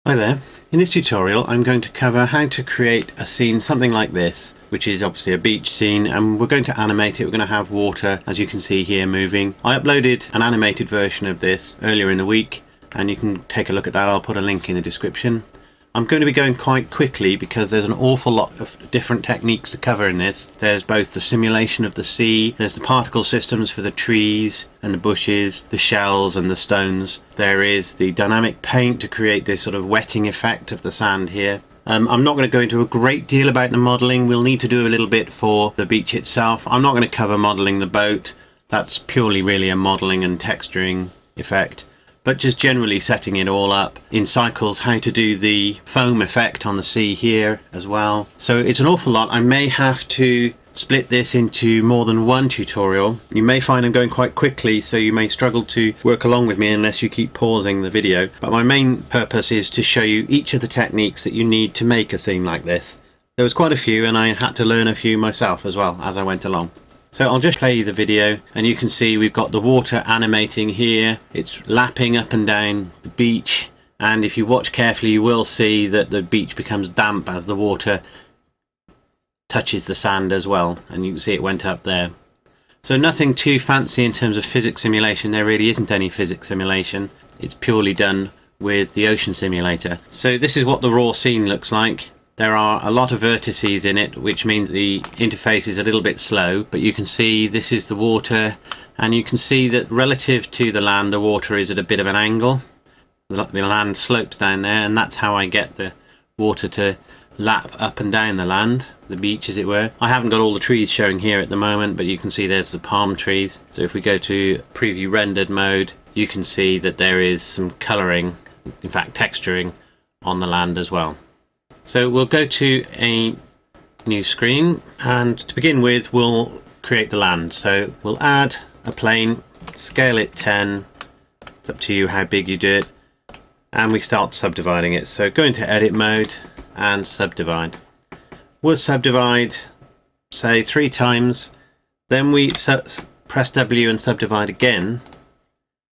Hi there. In this tutorial I'm going to cover how to create a scene something like this, which is obviously a beach scene, and we're going to animate it. We're going to have water, as you can see here, moving. I uploaded an animated version of this earlier in the week and you can take a look at that. I'll put a link in the description. I'm going to be going quite quickly because there's an awful lot of different techniques to cover in this. There's both the simulation of the sea, there's the particle systems for the trees and the bushes, the shells and the stones. There is the dynamic paint to create this sort of wetting effect of the sand here. I'm not going to go into a great deal about the modelling. We'll need to do a little bit for the beach itself. I'm not going to cover modelling the boat. That's purely really a modelling and texturing effect. But just generally setting it all up in cycles, how to do the foam effect on the sea here as well. So it's an awful lot. I may have to split this into more than one tutorial. You may find I'm going quite quickly, so you may struggle to work along with me unless you keep pausing the video. But my main purpose is to show you each of the techniques that you need to make a scene like this. There was quite a few and I had to learn a few myself as well as I went along. So I'll just play you the video and you can see we've got the water animating here. It's lapping up and down the beach, and if you watch carefully you will see that the beach becomes damp as the water touches the sand as well, and you can see it went up there. So nothing too fancy in terms of physics simulation. There really isn't any physics simulation. It's purely done with the ocean simulator. So this is what the raw scene looks like. There are a lot of vertices in it, which means the interface is a little bit slow, but you can see this is the water, and you can see that relative to the land the water is at a bit of an angle. The land slopes down there, and that's how I get the water to lap up and down the land, the beach as it were. I haven't got all the trees showing here at the moment, but you can see there's the palm trees. So if we go to preview rendered mode, you can see that there is some colouring, in fact texturing, on the land as well. So we'll go to a new screen, and to begin with we'll create the land. So we'll add a plane, scale it 10, it's up to you how big you do it, and we start subdividing it. So go into edit mode and subdivide. We'll subdivide say 3 times, then we press W and subdivide again,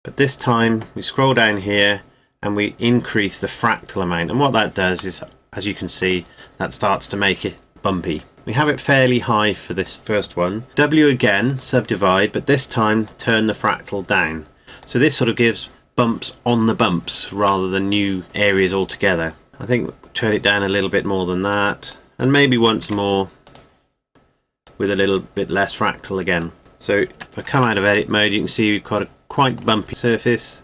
but this time we scroll down here and we increase the fractal amount, and what that does is, as you can see, that starts to make it bumpy. We have it fairly high for this first one. W again, subdivide, but this time turn the fractal down. So this sort of gives bumps on the bumps rather than new areas altogether. I think turn it down a little bit more than that, and maybe once more with a little bit less fractal again. So if I come out of edit mode, you can see we've got a quite bumpy surface.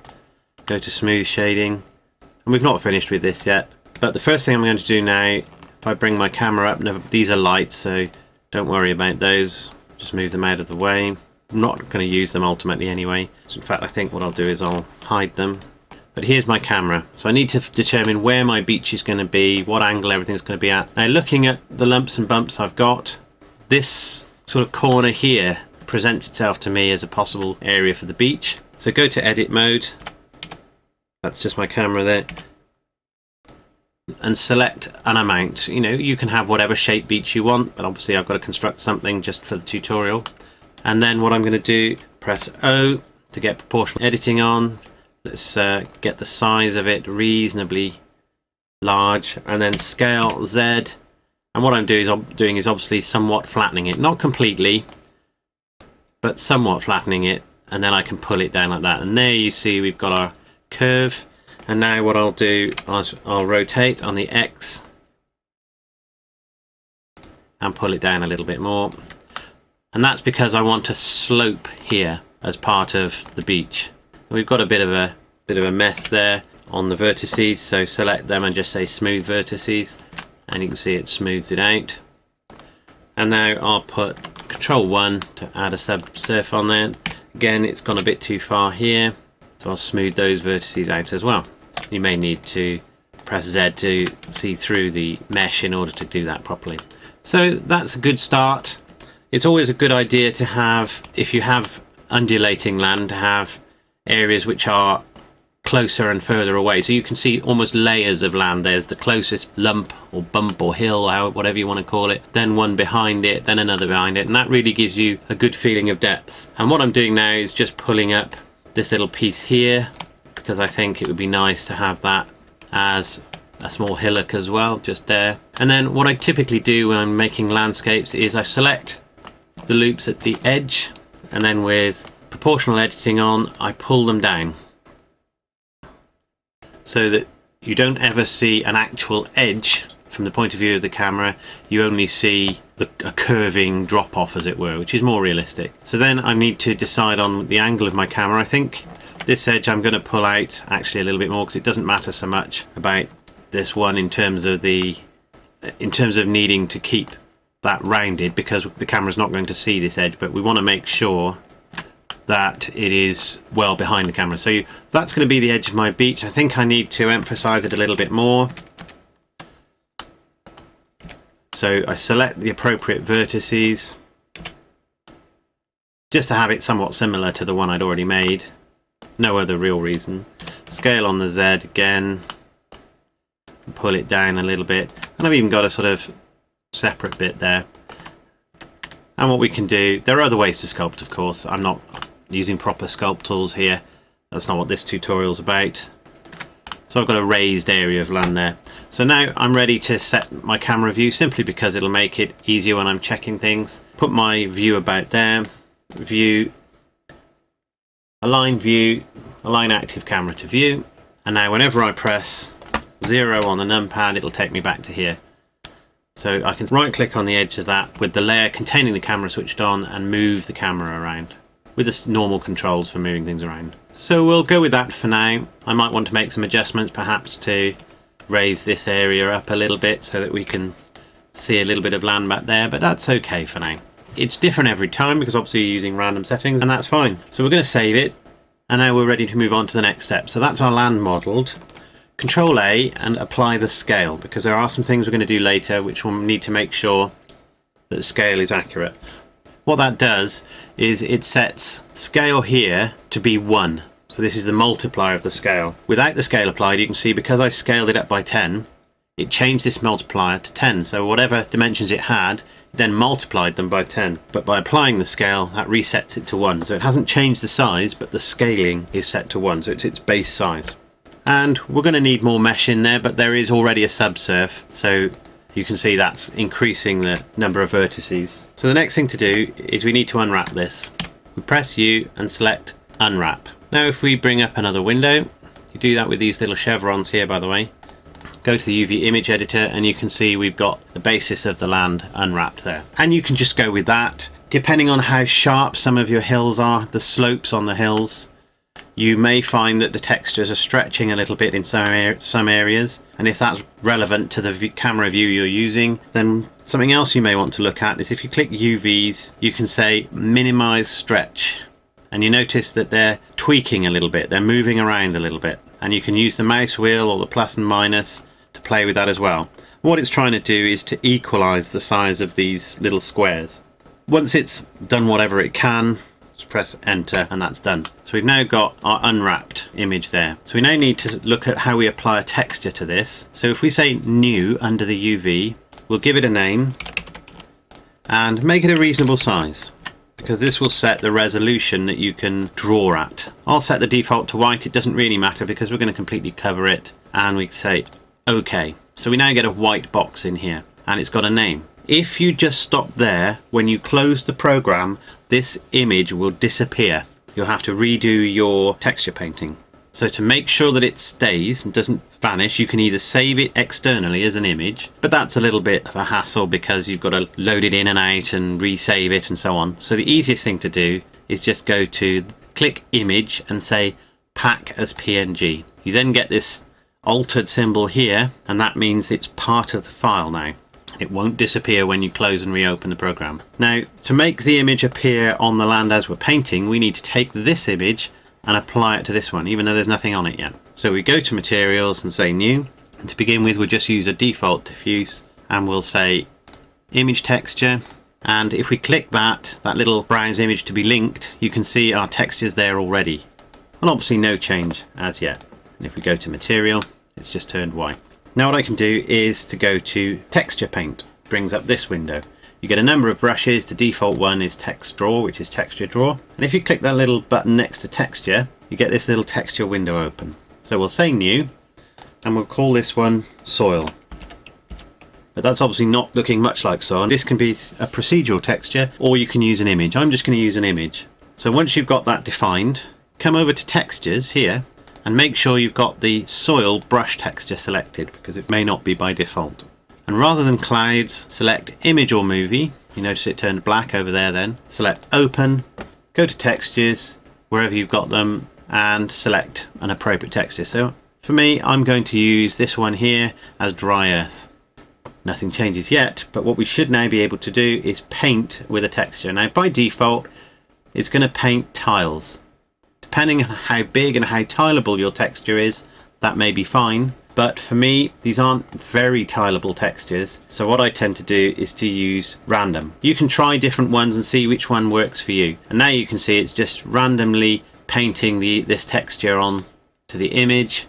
Go to smooth shading, and we've not finished with this yet. But the first thing I'm going to do now, if I bring my camera up, these are lights, so don't worry about those. Just move them out of the way. I'm not going to use them ultimately anyway. So in fact, I think what I'll do is I'll hide them. But here's my camera. So I need to determine where my beach is going to be, what angle everything's going to be at. Now looking at the lumps and bumps I've got, this sort of corner here presents itself to me as a possible area for the beach. So go to edit mode. That's just my camera there. And select an amount. You know, you can have whatever shape beach you want, but obviously I've got to construct something just for the tutorial. And then what I'm going to do, press O to get proportional editing on. Let's get the size of it reasonably large, and then scale Z. And what I'm doing is obviously somewhat flattening it, not completely, but somewhat flattening it, and then I can pull it down like that. And there you see we've got our curve. And now what I'll do is I'll rotate on the X and pull it down a little bit more. And that's because I want to slope here as part of the beach. We've got a bit of a mess there on the vertices, so select them and just say smooth vertices, and you can see it smooths it out. And now I'll put Control 1 to add a subsurf on there. Again, it's gone a bit too far here, so I'll smooth those vertices out as well. You may need to press Z to see through the mesh in order to do that properly. So that's a good start. It's always a good idea to have, if you have undulating land, to have areas which are closer and further away. So you can see almost layers of land. There's the closest lump or bump or hill, whatever you want to call it, then one behind it, then another behind it, and that really gives you a good feeling of depth. And what I'm doing now is just pulling up this little piece here, because I think it would be nice to have that as a small hillock as well, just there. And then what I typically do when I'm making landscapes is I select the loops at the edge, and then with proportional editing on, I pull them down so that you don't ever see an actual edge from the point of view of the camera. You only see a curving drop off, as it were, which is more realistic. So then I need to decide on the angle of my camera. I think this edge I'm going to pull out actually a little bit more, because it doesn't matter so much about this one in terms of needing to keep that rounded, because the camera's not going to see this edge, but we want to make sure that it is well behind the camera. So that's going to be the edge of my beach. I think I need to emphasize it a little bit more. So I select the appropriate vertices just to have it somewhat similar to the one I'd already made. No other real reason. Scale on the Z again, pull it down a little bit, and I've even got a sort of separate bit there. And what we can do, there are other ways to sculpt, of course. I'm not using proper sculpt tools here. That's not what this tutorial's about. So I've got a raised area of land there. So now I'm ready to set my camera view, simply because it'll make it easier when I'm checking things. Put my view about there, view, align active camera to view, and now whenever I press 0 on the numpad, it'll take me back to here. So I can right click on the edge of that with the layer containing the camera switched on and move the camera around with the normal controls for moving things around. So we'll go with that for now. I might want to make some adjustments, perhaps to raise this area up a little bit so that we can see a little bit of land back there, but that's okay for now. It's different every time because obviously you're using random settings, and that's fine. So we're going to save it, and now we're ready to move on to the next step. So that's our land modelled. Control A and apply the scale, because there are some things we're going to do later which we'll need to make sure that the scale is accurate. What that does is it sets scale here to be 1. So this is the multiplier of the scale. Without the scale applied, you can see because I scaled it up by 10, it changed this multiplier to 10. So whatever dimensions it had, it then multiplied them by 10. But by applying the scale, that resets it to 1. So it hasn't changed the size, but the scaling is set to 1. So it's its base size. And we're going to need more mesh in there, but there is already a subsurf. So you can see that's increasing the number of vertices. So the next thing to do is we need to unwrap this. We press U and select unwrap. Now if we bring up another window, you do that with these little chevrons here, by the way. Go to the UV image editor and you can see we've got the basis of the land unwrapped there. And you can just go with that. Depending on how sharp some of your hills are, the slopes on the hills, you may find that the textures are stretching a little bit in some areas, and if that's relevant to the camera view you're using, then something else you may want to look at is if you click UVs, you can say minimize stretch, and you notice that they're tweaking a little bit, they're moving around a little bit, and you can use the mouse wheel or the plus and minus to play with that as well. What it's trying to do is to equalize the size of these little squares. Once it's done whatever it can, just press enter and that's done. So we've now got our unwrapped image there. So we now need to look at how we apply a texture to this. So if we say new under the UV, we'll give it a name and make it a reasonable size, because this will set the resolution that you can draw at. I'll set the default to white, it doesn't really matter because we're going to completely cover it, and we say OK. So we now get a white box in here and it's got a name. If you just stop there, when you close the program, this image will disappear. You'll have to redo your texture painting. So to make sure that it stays and doesn't vanish, you can either save it externally as an image, but that's a little bit of a hassle because you've got to load it in and out and resave it and so on. So the easiest thing to do is just go to click image and say pack as PNG. You then get this altered symbol here, and that means it's part of the file now. It won't disappear when you close and reopen the program. Now, to make the image appear on the land as we're painting, we need to take this image and apply it to this one, even though there's nothing on it yet. So we go to materials and say new. And to begin with, we'll just use a default diffuse and we'll say image texture. And if we click that little browse image to be linked, you can see our textures there already. Well, obviously no change as yet. And if we go to material, it's just turned white. Now what I can do is to go to texture paint. It brings up this window. You get a number of brushes. The default one is text draw, which is texture draw. And if you click that little button next to texture, you get this little texture window open. So we'll say new, and we'll call this one soil. But that's obviously not looking much like soil. This can be a procedural texture, or you can use an image. I'm just going to use an image. So once you've got that defined, come over to textures here and make sure you've got the soil brush texture selected, because it may not be by default. And rather than clouds, select image or movie. You notice it turned black over there then. Select open, go to textures, wherever you've got them, and select an appropriate texture. So for me, I'm going to use this one here as dry earth. Nothing changes yet, but what we should now be able to do is paint with a texture. Now by default, it's going to paint tiles. Depending on how big and how tileable your texture is, that may be fine. But for me, these aren't very tileable textures. So what I tend to do is to use random. You can try different ones and see which one works for you. And now you can see it's just randomly painting this texture on to the image.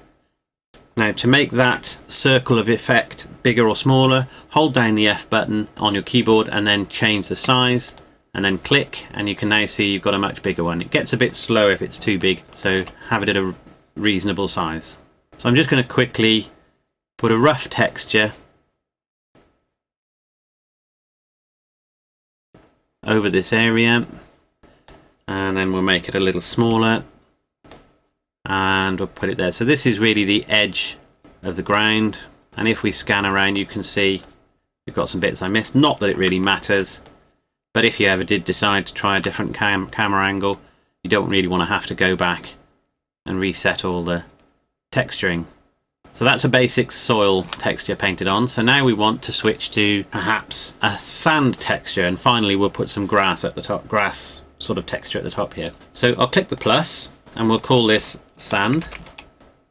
Now to make that circle of effect bigger or smaller, hold down the F button on your keyboard and then change the size, and then click, and you can now see you've got a much bigger one. It gets a bit slow if it's too big, so have it at a reasonable size. So I'm just going to quickly put a rough texture over this area, and then we'll make it a little smaller and we'll put it there. So this is really the edge of the ground, and if we scan around you can see we've got some bits I missed. Not that it really matters, but if you ever did decide to try a different camera angle, you don't really want to have to go back and reset all the texturing. So that's a basic soil texture painted on. So now we want to switch to perhaps a sand texture, and finally we'll put some grass at the top, grass sort of texture at the top here. So I'll click the plus and we'll call this sand.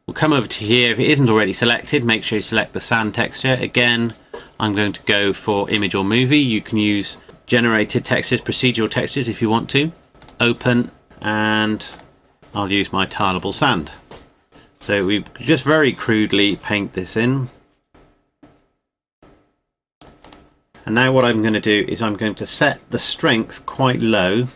We'll come over to here. If it isn't already selected, make sure you select the sand texture. Again, I'm going to go for image or movie. You can use generated textures, procedural textures if you want to. Open, and I'll use my tileable sand. So we just very crudely paint this in. And now what I'm going to do is I'm going to set the strength quite low,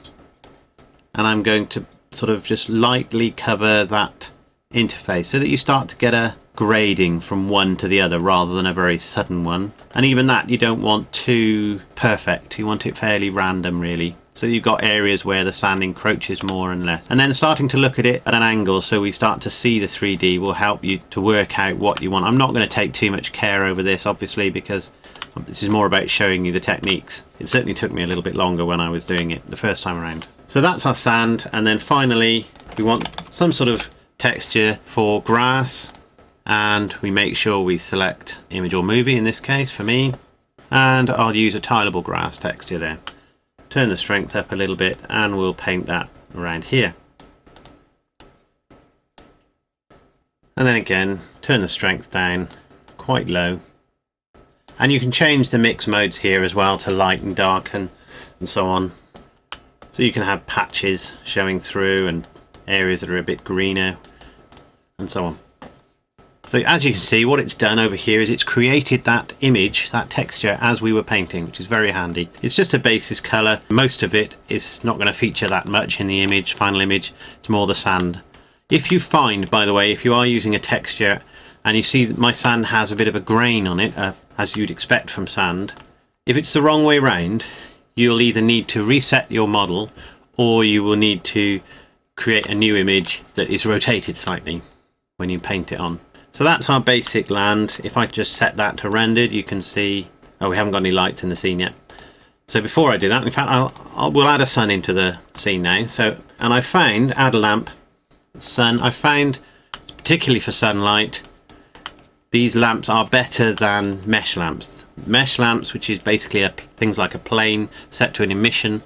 and I'm going to sort of just lightly cover that interface so that you start to get a grading from one to the other rather than a very sudden one. And even that you don't want too perfect, you want it fairly random really. So you've got areas where the sand encroaches more and less. And then starting to look at it at an angle so we start to see the 3D will help you to work out what you want. I'm not going to take too much care over this obviously, because this is more about showing you the techniques. It certainly took me a little bit longer when I was doing it the first time around. So that's our sand, and then finally we want some sort of texture for grass, and we make sure we select image or movie in this case for me, and I'll use a tileable grass texture there. Turn the strength up a little bit and we'll paint that around here. And then again, turn the strength down quite low. And you can change the mix modes here as well to light and darken and so on. So you can have patches showing through and areas that are a bit greener and so on. So as you can see, what it's done over here is it's created that image, that texture as we were painting, which is very handy. It's just a basis color. Most of it is not going to feature that much in the image, final image. It's more the sand. If you find, by the way, if you are using a texture and you see that my sand has a bit of a grain on it, as you'd expect from sand, if it's the wrong way round, you'll either need to reset your model or you will need to create a new image that is rotated slightly when you paint it on. So that's our basic land. If I just set that to rendered, you can see, oh, we haven't got any lights in the scene yet. So before I do that, in fact, we'll add a sun into the scene now. So, and I found, add a lamp, sun. I found, particularly for sunlight, these lamps are better than mesh lamps. Mesh lamps, which is basically things like a plane set to an emission,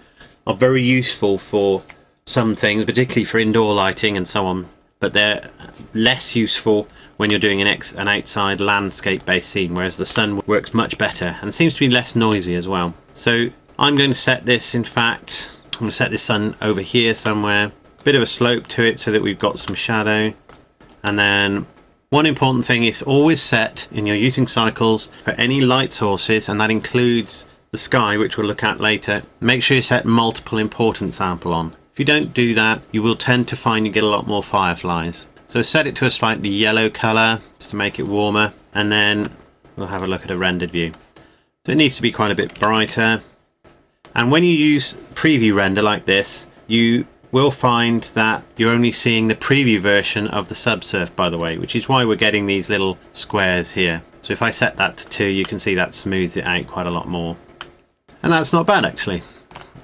are very useful for some things, particularly for indoor lighting and so on. But they're less useful when you're doing an outside landscape based scene, whereas the sun works much better and seems to be less noisy as well. So I'm going to set this, in fact, I'm going to set this sun over here somewhere, bit of a slope to it so that we've got some shadow. And then one important thing is always set in your using cycles for any light sources, and that includes the sky, which we'll look at later. Make sure you set multiple important sample on. If you don't do that, you will tend to find you get a lot more fireflies. So set it to a slightly yellow colour to make it warmer, and then we'll have a look at a rendered view. So it needs to be quite a bit brighter. And when you use preview render like this, you will find that you're only seeing the preview version of the subsurf, by the way, which is why we're getting these little squares here. So if I set that to 2, you can see that smooths it out quite a lot more. And that's not bad actually.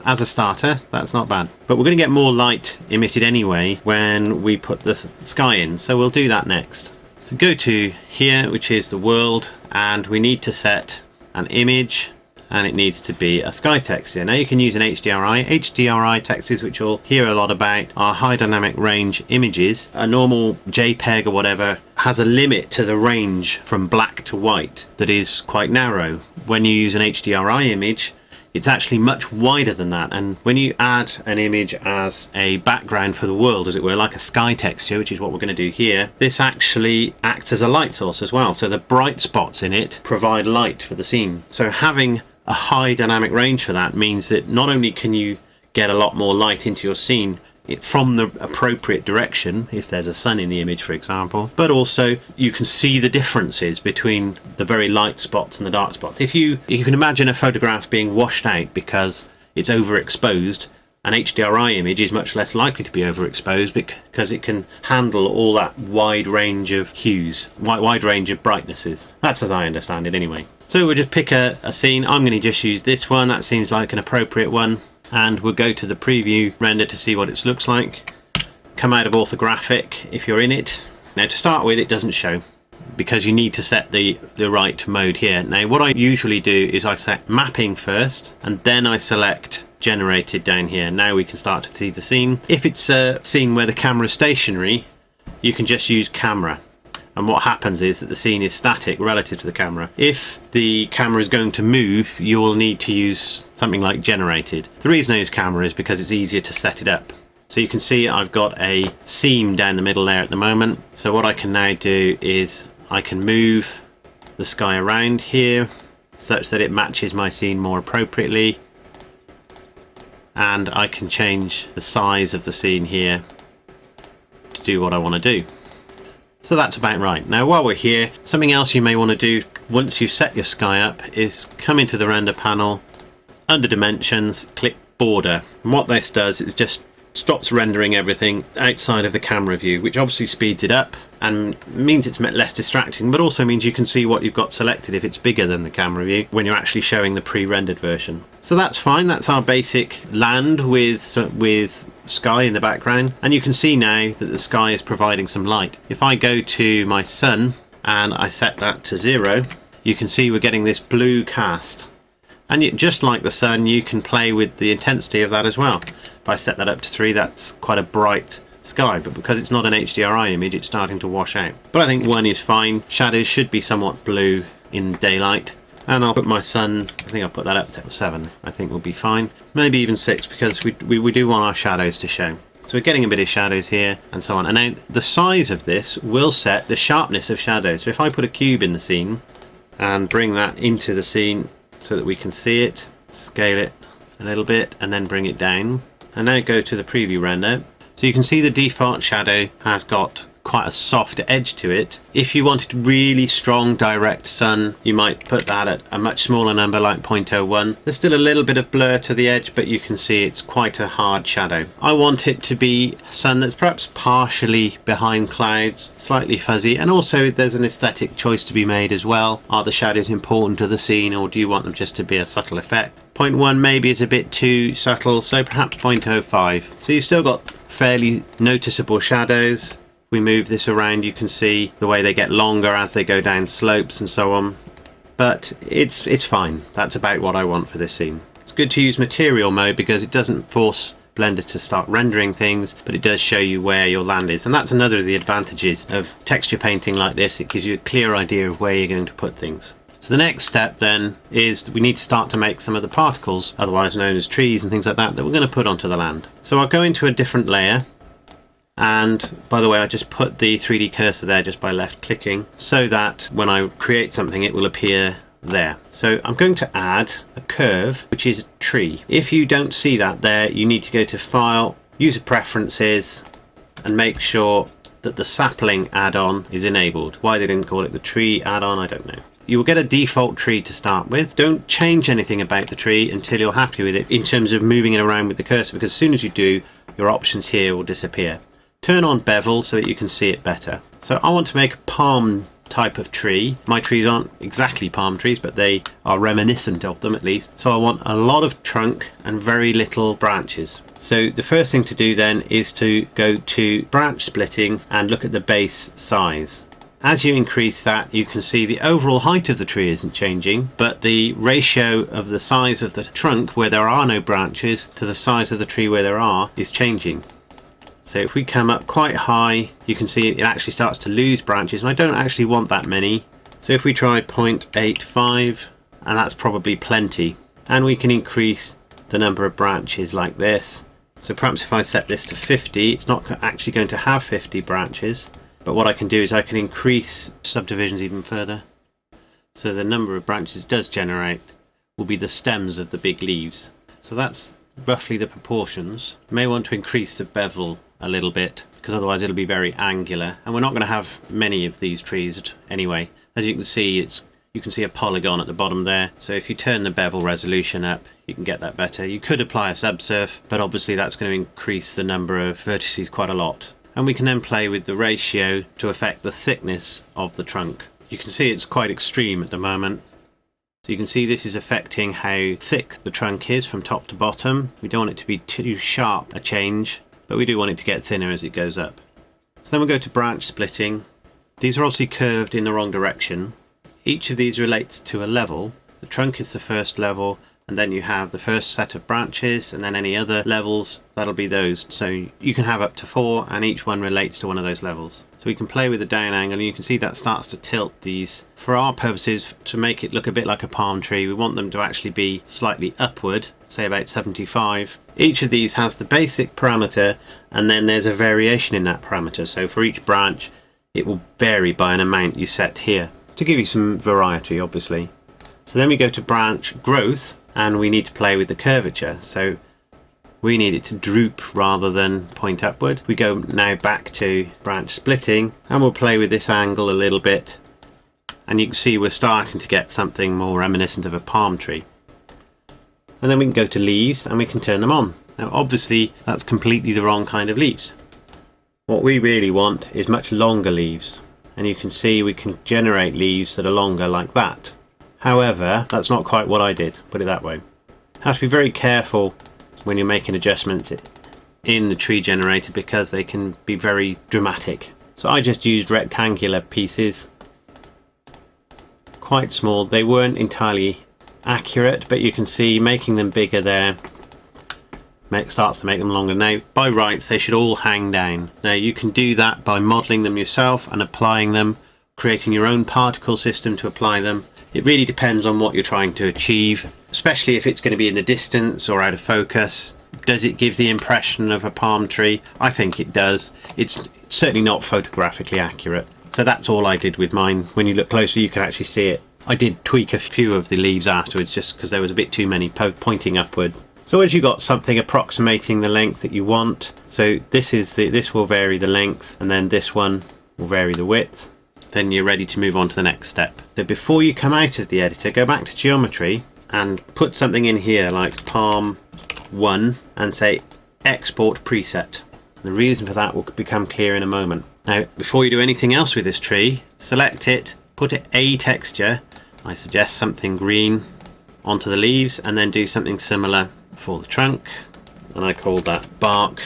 As a starter, that's not bad. But we're going to get more light emitted anyway when we put the sky in, so we'll do that next. So go to here, which is the world, and we need to set an image, and it needs to be a sky texture. Now you can use an HDRI. HDRI textures, which you'll hear a lot about, are high dynamic range images. A normal JPEG or whatever has a limit to the range from black to white that is quite narrow. When you use an HDRI image, it's actually much wider than that, and when you add an image as a background for the world, as it were, like a sky texture, which is what we're going to do here, this actually acts as a light source as well. So the bright spots in it provide light for the scene. So having a high dynamic range for that means that not only can you get a lot more light into your scene from the appropriate direction, if there's a sun in the image for example, but also you can see the differences between the very light spots and the dark spots. If you can imagine a photograph being washed out because it's overexposed, an HDRI image is much less likely to be overexposed because it can handle all that wide range of hues, wide range of brightnesses. That's as I understand it anyway. So we'll just pick a scene. I'm going to just use this one. That seems like an appropriate one. And we'll go to the preview render to see what it looks like. Come out of orthographic if you're in it. Now to start with, it doesn't show because you need to set the right mode here. Now what I usually do is I set mapping first and then I select generated down here. Now we can start to see the scene. If it's a scene where the camera is stationary, you can just use camera. And what happens is that the scene is static relative to the camera. If the camera is going to move, you will need to use something like generated. The reason I use camera is because it's easier to set it up. So you can see I've got a seam down the middle there at the moment. So what I can now do is I can move the sky around here such that it matches my scene more appropriately. And I can change the size of the scene here to do what I want to do. So that's about right. Now while we're here, something else you may want to do once you set your sky up is come into the render panel, under dimensions, click border. And what this does is just stops rendering everything outside of the camera view, which obviously speeds it up and means it's less distracting, but also means you can see what you've got selected if it's bigger than the camera view when you're actually showing the pre-rendered version. So that's fine. That's our basic land with sky in the background, and you can see now that the sky is providing some light. If I go to my sun and I set that to 0, you can see we're getting this blue cast, and just like the sun, you can play with the intensity of that as well. If I set that up to 3, that's quite a bright sky, but because it's not an HDRI image, it's starting to wash out. But I think 1 is fine. Shadows should be somewhat blue in daylight. And I'll put my sun, I think I'll put that up to 7, I think will be fine. Maybe even 6, because we do want our shadows to show. So we're getting a bit of shadows here and so on. And now the size of this will set the sharpness of shadows. So if I put a cube in the scene and bring that into the scene so that we can see it, scale it a little bit and then bring it down. And now go to the preview render. So you can see the default shadow has got quite a soft edge to it. If you wanted really strong direct sun, you might put that at a much smaller number like 0.01. There's still a little bit of blur to the edge, but you can see it's quite a hard shadow. I want it to be sun that's perhaps partially behind clouds, slightly fuzzy, and also there's an aesthetic choice to be made as well. Are the shadows important to the scene, or do you want them just to be a subtle effect? 0.1 maybe is a bit too subtle, so perhaps 0.05. So you've still got fairly noticeable shadows. We move this around, you can see the way they get longer as they go down slopes and so on, but it's fine. That's about what I want for this scene. It's good to use material mode because it doesn't force Blender to start rendering things, but it does show you where your land is, and that's another of the advantages of texture painting like this. It gives you a clear idea of where you're going to put things. So the next step then is we need to start to make some of the particles, otherwise known as trees and things like that, that we're going to put onto the land. So I'll go into a different layer. And by the way, I just put the 3D cursor there just by left clicking so that when I create something it will appear there. So I'm going to add a curve, which is a tree. If you don't see that there, you need to go to File, User Preferences, and make sure that the sapling add-on is enabled. Why they didn't call it the tree add-on, I don't know. You will get a default tree to start with. Don't change anything about the tree until you're happy with it in terms of moving it around with the cursor, because as soon as you do, your options here will disappear. Turn on bevel so that you can see it better. So I want to make a palm type of tree. My trees aren't exactly palm trees, but they are reminiscent of them at least. So I want a lot of trunk and very little branches. So the first thing to do then is to go to branch splitting and look at the base size. As you increase that, you can see the overall height of the tree isn't changing, but the ratio of the size of the trunk where there are no branches to the size of the tree where there are is changing. So if we come up quite high, you can see it actually starts to lose branches, and I don't actually want that many. So if we try 0.85, and that's probably plenty, and we can increase the number of branches like this. So perhaps if I set this to 50, it's not actually going to have 50 branches. But what I can do is I can increase subdivisions even further. So the number of branches it does generate will be the stems of the big leaves. So that's roughly the proportions. You may want to increase the bevel a little bit, because otherwise it'll be very angular. And we're not going to have many of these trees anyway. As you can see, you can see a polygon at the bottom there. So if you turn the bevel resolution up, you can get that better. You could apply a subsurf, but obviously that's going to increase the number of vertices quite a lot. And we can then play with the ratio to affect the thickness of the trunk. You can see it's quite extreme at the moment. So you can see this is affecting how thick the trunk is from top to bottom. We don't want it to be too sharp a change, but we do want it to get thinner as it goes up. So then we'll go to branch splitting. These are obviously curved in the wrong direction. Each of these relates to a level. The trunk is the first level, and then you have the first set of branches, and then any other levels, that'll be those. So you can have up to 4, and each one relates to one of those levels. So we can play with the down angle, and you can see that starts to tilt these. For our purposes, to make it look a bit like a palm tree, we want them to actually be slightly upward, say about 75. Each of these has the basic parameter, and then there's a variation in that parameter. So for each branch, it will vary by an amount you set here, to give you some variety, obviously. So then we go to branch growth, and we need to play with the curvature. So we need it to droop rather than point upward. We go now back to branch splitting, and we'll play with this angle a little bit, and you can see we're starting to get something more reminiscent of a palm tree. And then we can go to leaves, and we can turn them on. Now obviously that's completely the wrong kind of leaves. What we really want is much longer leaves, and you can see we can generate leaves that are longer like that. However, that's not quite what I did, put it that way. Have to be very careful when you're making adjustments in the tree generator, because they can be very dramatic. So I just used rectangular pieces, quite small. They weren't entirely accurate, but you can see making them bigger there starts to make them longer. Now by rights they should all hang down. Now you can do that by modelling them yourself and applying them, creating your own particle system to apply them. It really depends on what you're trying to achieve, especially if it's going to be in the distance or out of focus. Does it give the impression of a palm tree? I think it does. It's certainly not photographically accurate. So that's all I did with mine. When you look closer you can actually see it. I did tweak a few of the leaves afterwards just because there was a bit too many pointing upward. So once you've got something approximating the length that you want, so this will vary the length, and then this one will vary the width, then you're ready to move on to the next step. So before you come out of the editor, go back to geometry and put something in here like palm 1 and say export preset. The reason for that will become clear in a moment. Now before you do anything else with this tree, select it, put a texture, I suggest something green, onto the leaves, and then do something similar for the trunk, and I call that bark,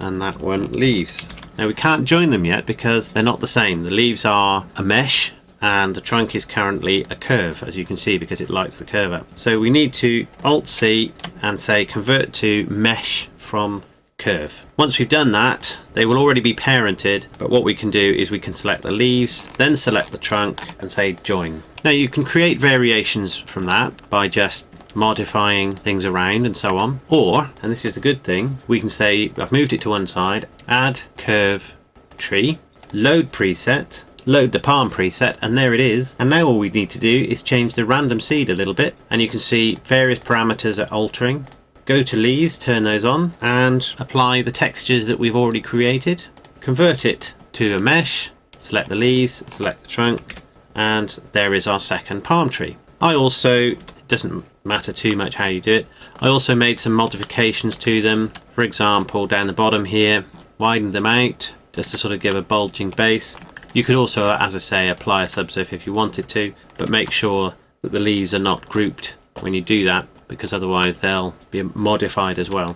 and that one leaves. Now we can't join them yet because they're not the same. The leaves are a mesh and the trunk is currently a curve, as you can see, because it lights the curve up. So we need to Alt-C and say convert to mesh from curve. Once we've done that, they will already be parented, but what we can do is we can select the leaves, then select the trunk and say join. Now you can create variations from that by just modifying things around and so on, or, and this is a good thing, we can say I've moved it to one side, add curve tree, load preset, load the palm preset, and there it is. And now all we need to do is change the random seed a little bit, and you can see various parameters are altering. Go to leaves, turn those on, and apply the textures that we've already created. Convert it to a mesh, select the leaves, select the trunk, and there is our second palm tree. I also, it doesn't matter too much how you do it, I also made some modifications to them. For example, down the bottom here, widened them out just to sort of give a bulging base. You could also, as I say, apply a subsurf if you wanted to, but make sure that the leaves are not grouped when you do that, because otherwise they'll be modified as well.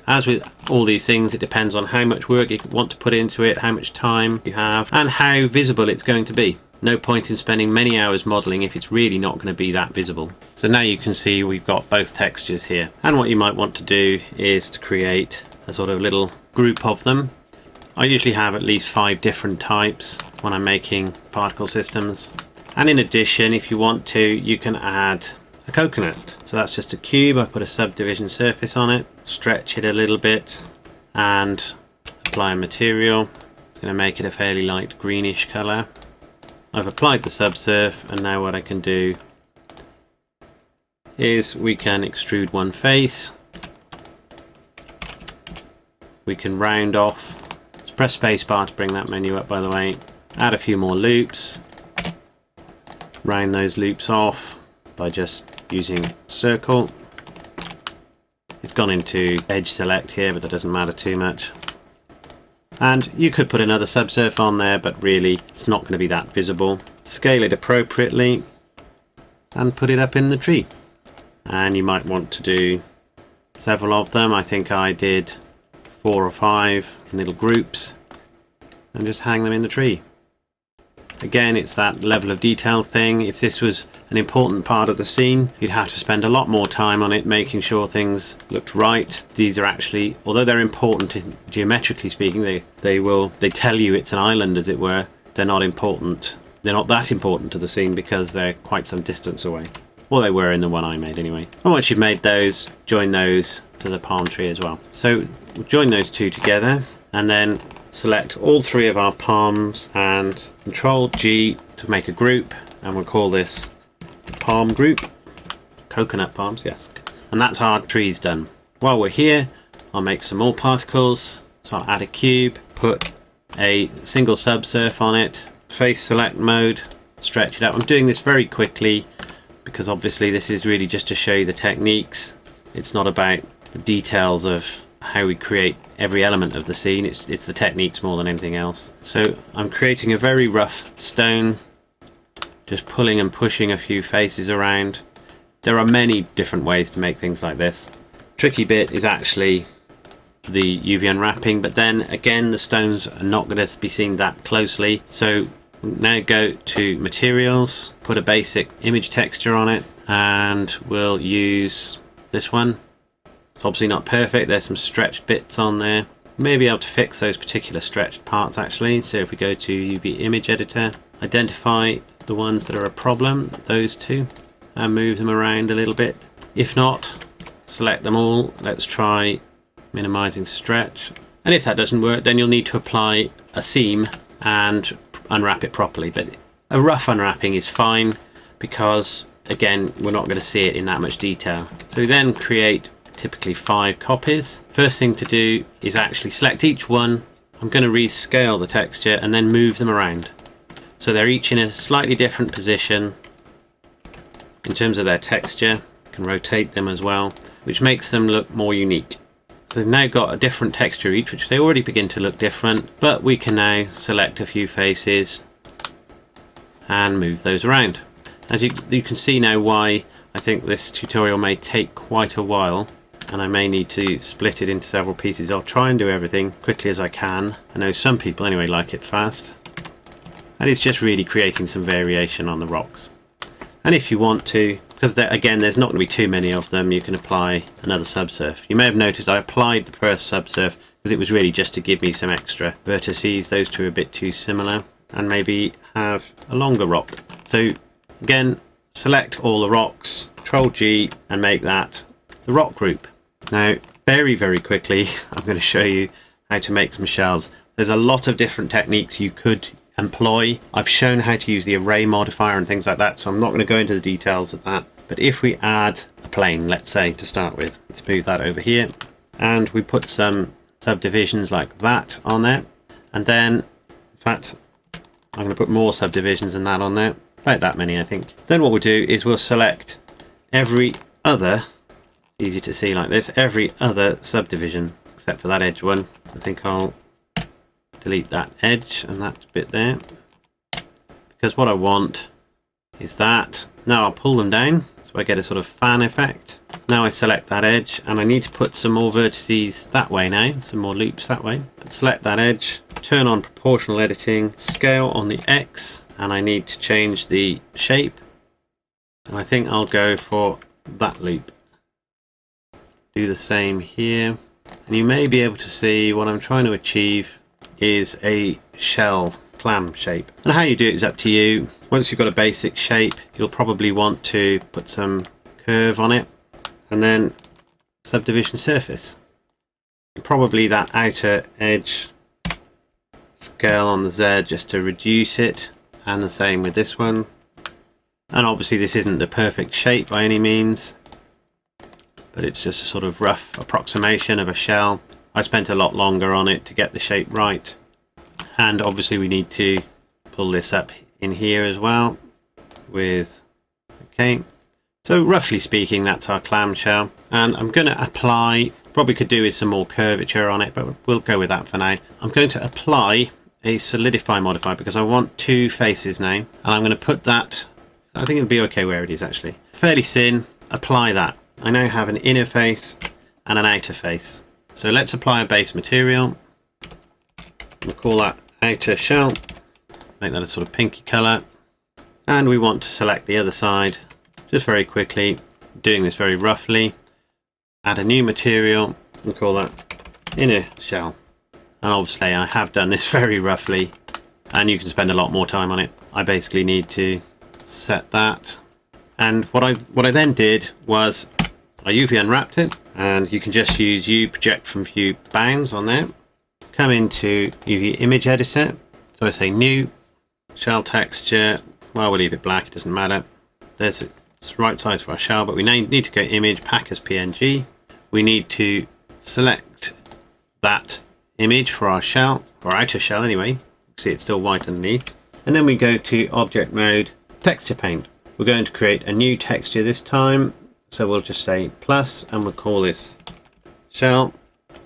As with all these things, it depends on how much work you want to put into it, how much time you have, and how visible it's going to be. No point in spending many hours modelling if it's really not going to be that visible. So now you can see we've got both textures here. And what you might want to do is to create a sort of little group of them. I usually have at least 5 different types when I'm making particle systems. And in addition, if you want to, you can add a coconut. So that's just a cube. I put a subdivision surface on it, stretch it a little bit, and apply a material. It's going to make it a fairly light greenish colour. I've applied the subsurf, and now what I can do is we can extrude one face. We can round off. Just press spacebar to bring that menu up, by the way. Add a few more loops. Round those loops off by just using circle. It's gone into edge select here, but that doesn't matter too much. And you could put another subsurf on there, but really it's not going to be that visible. Scale it appropriately and put it up in the tree. And you might want to do several of them. I think I did 4 or 5 in little groups and just hang them in the tree. Again, it's that level of detail thing. If this was an important part of the scene, you'd have to spend a lot more time on it, making sure things looked right. These are actually, although they're important geometrically speaking, they tell you it's an island, as it were. They're not important. They're not that important to the scene because they're quite some distance away. Well, they were in the one I made anyway. And once you've made those, join those to the palm tree as well. So we'll join those two together, and then select all 3 of our palms and Control G to make a group, and we'll call this palm group. Coconut palms, yes. And that's our trees done. While we're here, I'll make some more particles. So I'll add a cube, put a single subsurf on it, face select mode, stretch it out. I'm doing this very quickly because obviously this is really just to show you the techniques. It's not about the details of how we create every element of the scene. It's the techniques more than anything else. So I'm creating a very rough stone, just pulling and pushing a few faces around. There are many different ways to make things like this. Tricky bit is actually the UV unwrapping, but then again the stones are not going to be seen that closely. So now go to materials, put a basic image texture on it, and we'll use this one. It's obviously not perfect, there's some stretched bits on there. Maybe able to fix those particular stretched parts actually. So if we go to UV image editor, identify the ones that are a problem, those two, and move them around a little bit. If not, select them all. Let's try minimizing stretch. And if that doesn't work, then you'll need to apply a seam and unwrap it properly. But a rough unwrapping is fine because, again, we're not going to see it in that much detail. So we then create typically 5 copies. First thing to do is actually select each one. I'm going to rescale the texture and then move them around. So they're each in a slightly different position in terms of their texture. You can rotate them as well, which makes them look more unique. So they've now got a different texture each, which they already begin to look different, but we can now select a few faces and move those around. As you can see now why I think this tutorial may take quite a while, and I may need to split it into several pieces. I'll try and do everything quickly as I can. I know some people anyway like it fast. And it's just really creating some variation on the rocks. And if you want to, because again there's not going to be too many of them, you can apply another subsurf. You may have noticed I applied the first subsurf because it was really just to give me some extra vertices. Those two are a bit too similar, and maybe have a longer rock. So again, select all the rocks, Control G, and make that the rock group. Now very quickly I'm going to show you how to make some shells. There's a lot of different techniques you could employ. I've shown how to use the array modifier and things like that, so I'm not going to go into the details of that. But if we add a plane, let's say, to start with, let's move that over here, and we put some subdivisions like that on there, and then In fact, I'm going to put more subdivisions than that on there. About that many, I think. Then what we'll do is we'll select every other, easy to see like this, every other subdivision except for that edge one. I think I'll delete that edge and that bit there, because what I want is that. Now I'll pull them down so I get a sort of fan effect. Now I select that edge and I need to put some more vertices that way now, some more loops that way. But select that edge, turn on proportional editing, scale on the X, and I need to change the shape. And I think I'll go for that loop. Do the same here. And you may be able to see what I'm trying to achieve is a shell clam shape. And how you do it is up to you. Once you've got a basic shape, you'll probably want to put some curve on it and then subdivision surface. And probably that outer edge scale on the Z just to reduce it, and the same with this one. And obviously this isn't the perfect shape by any means, but it's just a sort of rough approximation of a shell. I spent a lot longer on it to get the shape right, and obviously we need to pull this up in here as well with, okay, so roughly speaking that's our clamshell. And I'm going to apply, probably could do with some more curvature on it, but we'll go with that for now. I'm going to apply a solidify modifier because I want two faces now, and I'm going to put that, I think it'll be okay where it is actually, fairly thin. Apply that. I now have an inner face and an outer face. So let's apply a base material. We'll call that outer shell. Make that a sort of pinky colour. And we want to select the other side just very quickly, doing this very roughly. Add a new material and call that inner shell. And obviously I have done this very roughly, and you can spend a lot more time on it. I basically need to set that. And what I then did was I UV unwrapped it, and you can just use U project from view bounds on there. Come into UV image editor. So I say new shell texture. Well, we'll leave it black, it doesn't matter. It's the right size for our shell, but we need to go image pack as PNG. We need to select that image for our shell, or outer shell anyway. See, it's still white underneath. And then we go to object mode, texture paint. We're going to create a new texture this time. So we'll just say plus, and we'll call this shell,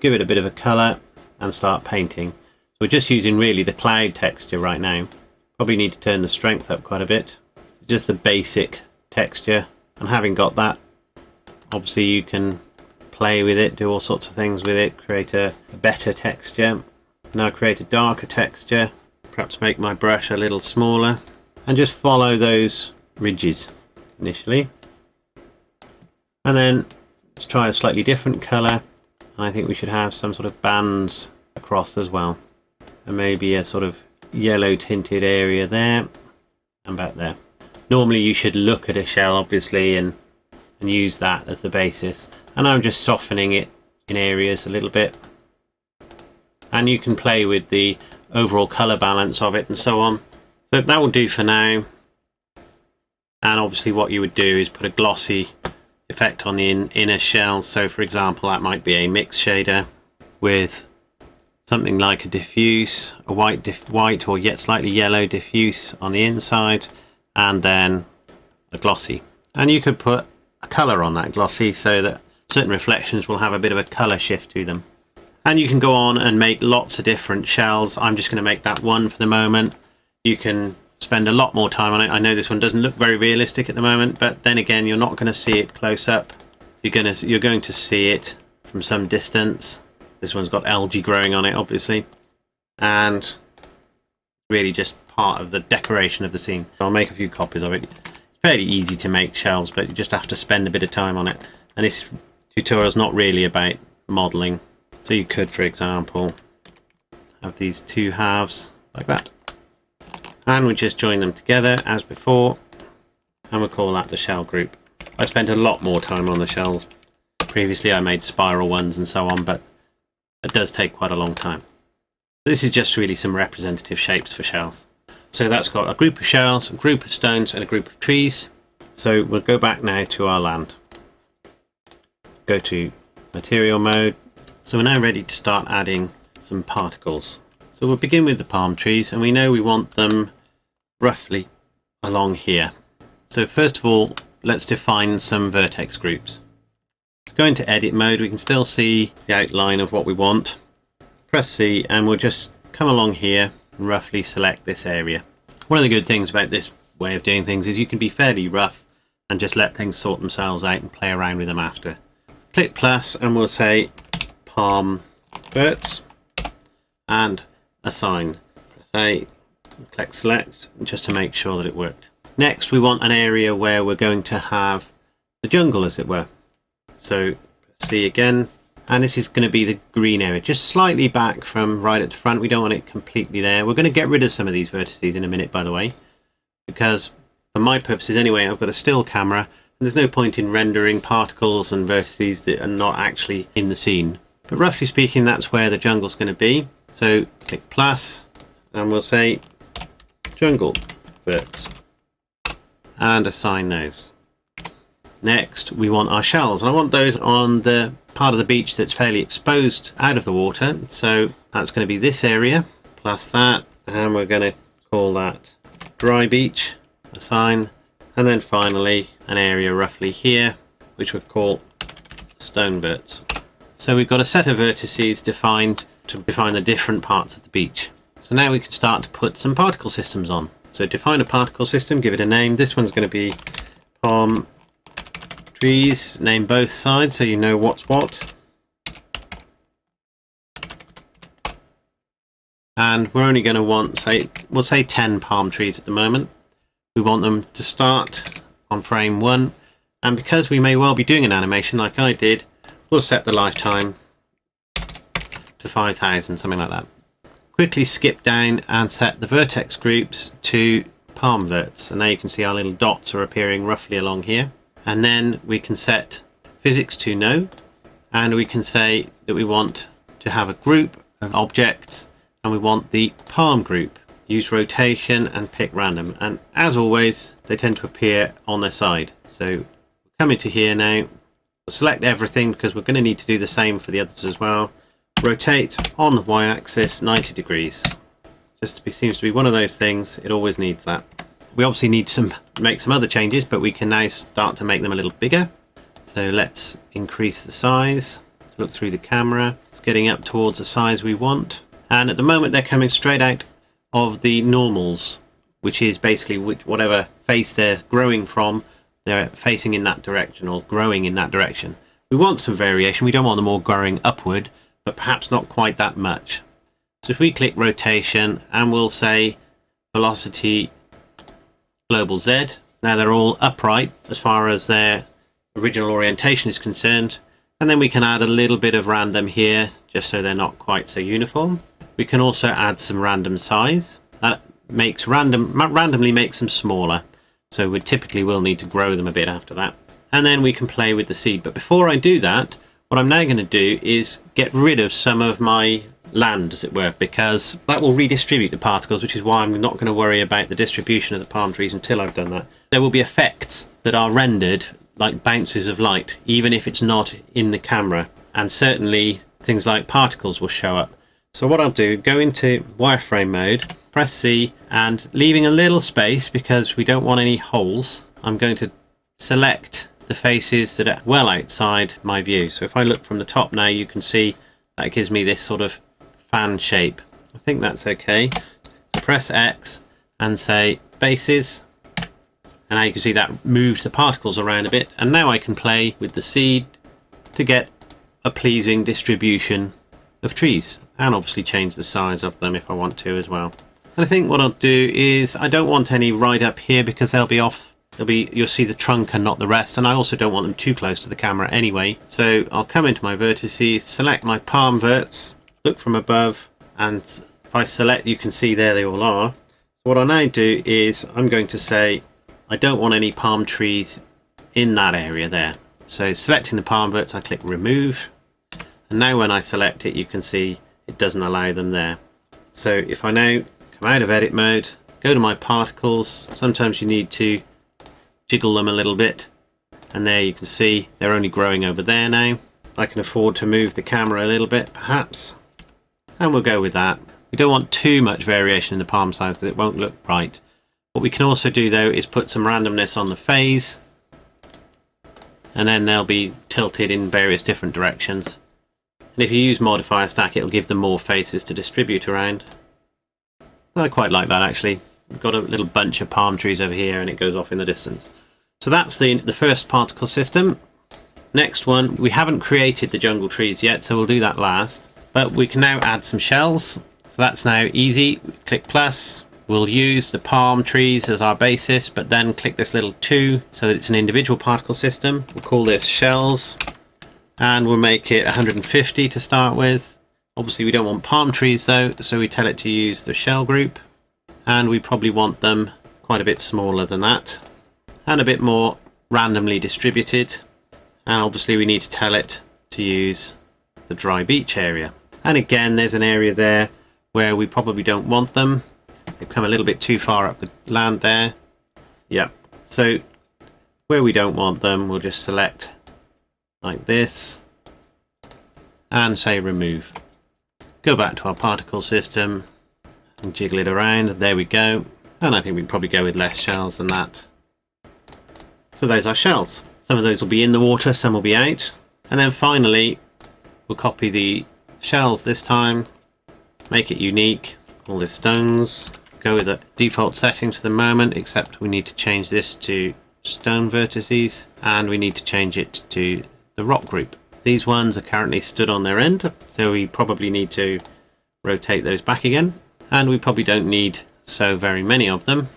give it a bit of a color and start painting. So we're just using really the cloud texture right now. Probably need to turn the strength up quite a bit. So just the basic texture, and having got that, obviously you can play with it, do all sorts of things with it, create a better texture. Now create a darker texture, perhaps make my brush a little smaller, and just follow those ridges initially. And then let's try a slightly different colour. I think we should have some sort of bands across as well, and maybe a sort of yellow tinted area there and back there. Normally you should look at a shell obviously and use that as the basis, and I'm just softening it in areas a little bit, and you can play with the overall colour balance of it and so on. So that will do for now. And obviously what you would do is put a glossy effect on the inner shell. So for example, that might be a mix shader with something like a diffuse, a white or yet slightly yellow diffuse on the inside, and then a glossy. And you could put a colour on that glossy so that certain reflections will have a bit of a colour shift to them. And you can go on and make lots of different shells. I'm just going to make that one for the moment. You can spend a lot more time on it. I know this one doesn't look very realistic at the moment, but then again, you're not going to see it close up. You're going to see it from some distance. This one's got algae growing on it, obviously, and really just part of the decoration of the scene. I'll make a few copies of it. It's fairly easy to make shells, but you just have to spend a bit of time on it. And this tutorial is not really about modelling. So you could, for example, have these two halves like that, and we just join them together as before, and we'll call that the shell group. I spent a lot more time on the shells. Previously I made spiral ones and so on, but it does take quite a long time. This is just really some representative shapes for shells. So that's got a group of shells, a group of stones, and a group of trees. So we'll go back now to our land. Go to material mode. So we're now ready to start adding some particles. So we'll begin with the palm trees, and we know we want them roughly along here. So first of all, let's define some vertex groups. To go into edit mode, we can still see the outline of what we want. Press C and we'll just come along here and roughly select this area. One of the good things about this way of doing things is you can be fairly rough and just let things sort themselves out and play around with them after. Click plus and we'll say palm verts and assign. Press A, click select just to make sure that it worked. Next we want an area where we're going to have the jungle, as it were. So C again, and this is going to be the green area, just slightly back from right at the front. We don't want it completely there. We're going to get rid of some of these vertices in a minute, by the way, because for my purposes anyway, I've got a still camera and there's no point in rendering particles and vertices that are not actually in the scene. But roughly speaking, that's where the jungle's going to be. So click plus and we'll say jungle verts and assign those. Next we want our shells, and I want those on the part of the beach that's fairly exposed out of the water, so that's going to be this area plus that, and we're going to call that dry beach, assign, and then finally an area roughly here which we'll call stone verts. So we've got a set of vertices defined to define the different parts of the beach. So now we can start to put some particle systems on. So define a particle system, give it a name. This one's going to be palm trees, name both sides so you know what's what. And we're only going to want, we'll say 10 palm trees at the moment. We want them to start on frame 1, and because we may well be doing an animation like I did, we'll set the lifetime to 5,000, something like that. Quickly skip down and set the vertex groups to palm verts, and now you can see our little dots are appearing roughly along here. And then we can set physics to no, and we can say that we want to have a group of objects and we want the palm group. Use rotation and pick random, and as always they tend to appear on their side. So we'll come into here now, we'll select everything because we're going to need to do the same for the others as well. Rotate on the y-axis 90 degrees. Seems to be one of those things, it always needs that. We obviously need to make some other changes, but we can now start to make them a little bigger. So let's increase the size, look through the camera, it's getting up towards the size we want. And at the moment they're coming straight out of the normals, which is basically whatever face they're growing from, they're facing in that direction or growing in that direction. We want some variation, we don't want them all growing upward, but perhaps not quite that much. So if we click rotation and we'll say velocity global Z, now they're all upright as far as their original orientation is concerned, and then we can add a little bit of random here just so they're not quite so uniform. We can also add some random size. That makes randomly makes them smaller, so we typically will need to grow them a bit after that. And then we can play with the seed. But before I do that, what I'm now going to do is get rid of some of my land, as it were, because that will redistribute the particles, which is why I'm not going to worry about the distribution of the palm trees until I've done that. There will be effects that are rendered like bounces of light, even if it's not in the camera, and certainly things like particles will show up. So what I'll do, go into wireframe mode, press C, and leaving a little space because we don't want any holes, I'm going to select the faces that are well outside my view. So if I look from the top now, you can see that gives me this sort of fan shape. I think that's okay. So press X and say faces, and now you can see that moves the particles around a bit, and now I can play with the seed to get a pleasing distribution of trees, and obviously change the size of them if I want to as well. And I think what I'll do is, I don't want any right up here because they'll be off. You'll see the trunk and not the rest, and I also don't want them too close to the camera anyway. So I'll come into my vertices, select my palm verts, look from above, and if I select, you can see there they all are. So what I'll now do is I'm going to say I don't want any palm trees in that area there. So selecting the palm verts, I click remove, and now when I select it, you can see it doesn't allow them there. So if I now come out of edit mode, go to my particles, sometimes you need to jiggle them a little bit, and there you can see they're only growing over there now. I can afford to move the camera a little bit perhaps, and we'll go with that. We don't want too much variation in the palm size because it won't look right. What we can also do though is put some randomness on the phase, and then they'll be tilted in various different directions. And if you use modifier stack, it'll give them more faces to distribute around. I quite like that actually. We've got a little bunch of palm trees over here and it goes off in the distance. So that's the first particle system. Next one, we haven't created the jungle trees yet, so we'll do that last. But we can now add some shells. So that's now easy. Click plus. We'll use the palm trees as our basis, but then click this little 2 so that it's an individual particle system. We'll call this shells. And we'll make it 150 to start with. Obviously we don't want palm trees though, so we tell it to use the shell group, and we probably want them quite a bit smaller than that and a bit more randomly distributed. And obviously we need to tell it to use the dry beach area. And again, there's an area there where we probably don't want them. They've come a little bit too far up the land there. Yep. So where we don't want them, we'll just select like this and say remove. Go back to our particle system and jiggle it around. There we go. And I think we can probably go with less shells than that. So those are shells. Some of those will be in the water, some will be out. And then finally, we'll copy the shells this time, make it unique, call this stones. Go with the default settings for the moment, except we need to change this to stone vertices and we need to change it to the rock group. These ones are currently stood on their end, so we probably need to rotate those back again, and we probably don't need so very many of them,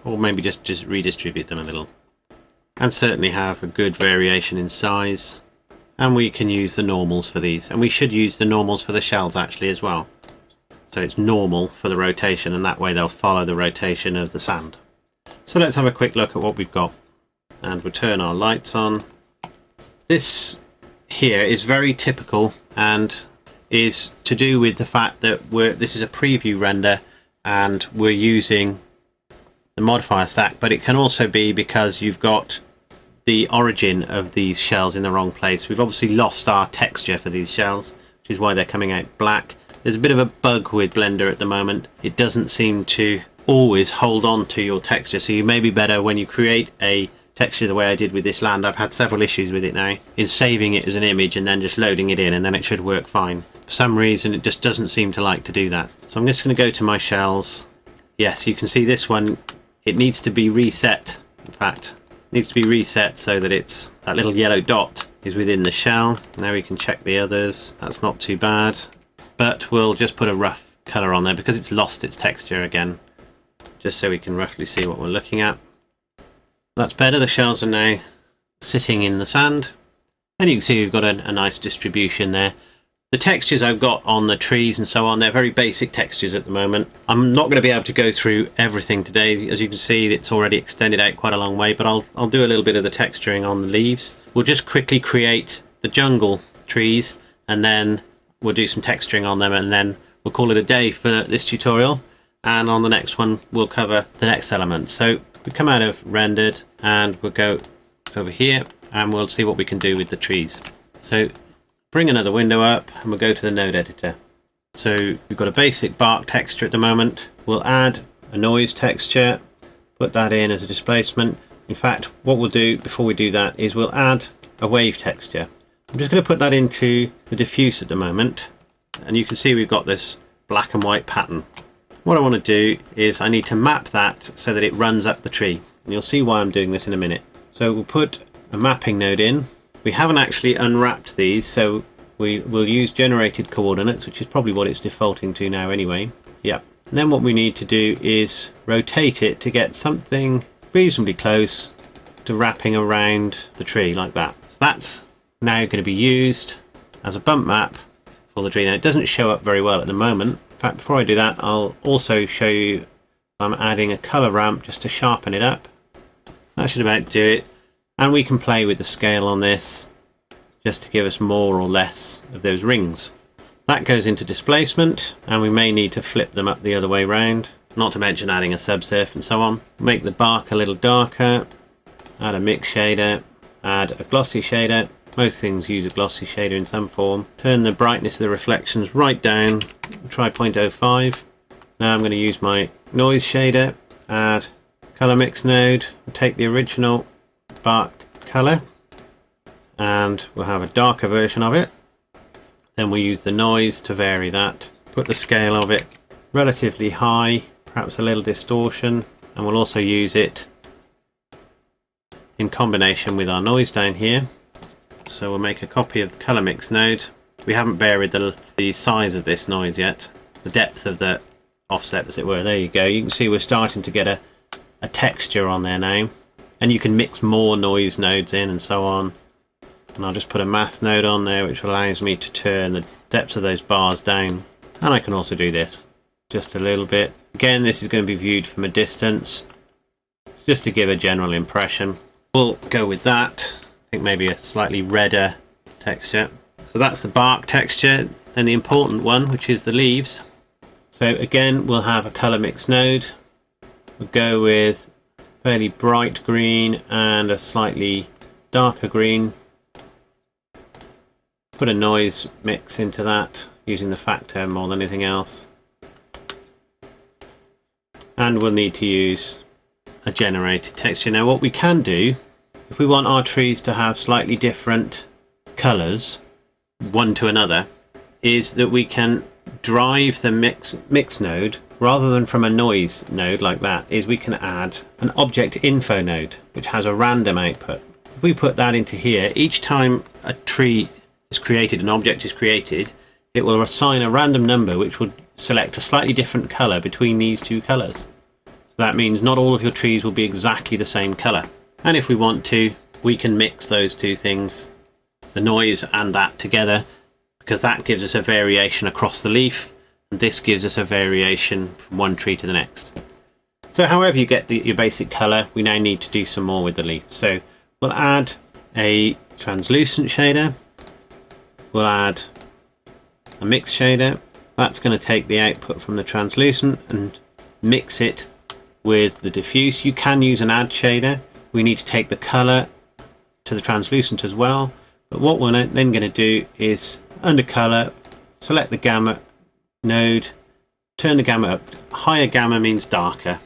or maybe just redistribute them a little, and certainly have a good variation in size. And we can use the normals for these, and we should use the normals for the shells actually as well, so it's normal for the rotation, and that way they'll follow the rotation of the sand. So let's have a quick look at what we've got, and we'll turn our lights on. This here is very typical and is to do with the fact that this is a preview render and we're using the modifier stack, but it can also be because you've got the origin of these shells in the wrong place. We've obviously lost our texture for these shells, which is why they're coming out black. There's a bit of a bug with Blender at the moment. It doesn't seem to always hold on to your texture, so you may be better when you create a texture the way I did with this land. I've had several issues with it now, in saving it as an image and then just loading it in, and then it should work fine. For some reason it just doesn't seem to like to do that. So I'm just going to go to my shells. Yes, you can see this one, it needs to be reset. In fact, it needs to be reset so that it's that little yellow dot is within the shell. Now we can check the others. That's not too bad, but we'll just put a rough color on there because it's lost its texture again, just so we can roughly see what we're looking at. That's better. The shells are now sitting in the sand, and you can see we've got a nice distribution there. The textures I've got on the trees and so on, they're very basic textures at the moment. I'm not going to be able to go through everything today. As you can see, it's already extended out quite a long way, but I'll do a little bit of the texturing on the leaves. We'll just quickly create the jungle trees, and then we'll do some texturing on them, and then we'll call it a day for this tutorial. And on the next one, we'll cover the next element. So we come out of rendered and we'll go over here and we'll see what we can do with the trees. So bring another window up and we'll go to the node editor. So we've got a basic bark texture at the moment. We'll add a noise texture, put that in as a displacement. In fact, what we'll do before we do that is we'll add a wave texture. I'm just going to put that into the diffuse at the moment, and you can see we've got this black and white pattern. What I want to do is I need to map that so that it runs up the tree, and you'll see why I'm doing this in a minute. So we'll put a mapping node in. We haven't actually unwrapped these, so we will use generated coordinates, which is probably what it's defaulting to now anyway. Yeah. And then what we need to do is rotate it to get something reasonably close to wrapping around the tree like that. So that's now going to be used as a bump map for the tree. Now it doesn't show up very well at the moment. In fact, before I do that, I'll also show you I'm adding a color ramp just to sharpen it up. That should about do it. And we can play with the scale on this just to give us more or less of those rings. That goes into displacement, and we may need to flip them up the other way round, not to mention adding a subsurf and so on. Make the bark a little darker, add a mix shader, add a glossy shader, Most things use a glossy shader in some form. Turn the brightness of the reflections right down. Try 0.05. Now I'm going to use my noise shader, add color mix node, take the original bark color, and we'll have a darker version of it. Then we'll use the noise to vary that. Put the scale of it relatively high, perhaps a little distortion, and we'll also use it in combination with our noise down here. So we'll make a copy of the color mix node. We haven't varied the size of this noise yet, the depth of the offset, as it were. There you go. You can see we're starting to get a texture on there now, and you can mix more noise nodes in and so on. And I'll just put a math node on there, which allows me to turn the depths of those bars down. And I can also do this just a little bit. Again, this is going to be viewed from a distance, just to give a general impression. We'll go with that. I think maybe a slightly redder texture. So that's the bark texture. Then the important one, which is the leaves. So again, we'll have a color mix node. We'll go with fairly bright green and a slightly darker green. Put a noise mix into that using the factor more than anything else. And we'll need to use a generated texture. Now what we can do, if we want our trees to have slightly different colours one to another, is that we can drive the mix node rather than from a noise node like that, is we can add an object info node which has a random output. If we put that into here, each time a tree is created, an object is created, it will assign a random number which will select a slightly different colour between these two colours. So that means not all of your trees will be exactly the same colour. And if we want to, we can mix those two things, the noise and that together, because that gives us a variation across the leaf, and this gives us a variation from one tree to the next. So however you get your basic colour, we now need to do some more with the leaf. So we'll add a translucent shader. We'll add a mix shader. That's going to take the output from the translucent and mix it with the diffuse. You can use an add shader. We need to take the colour to the translucent as well. But what we're then going to do is under colour, select the gamma node, turn the gamma up. Higher gamma means darker.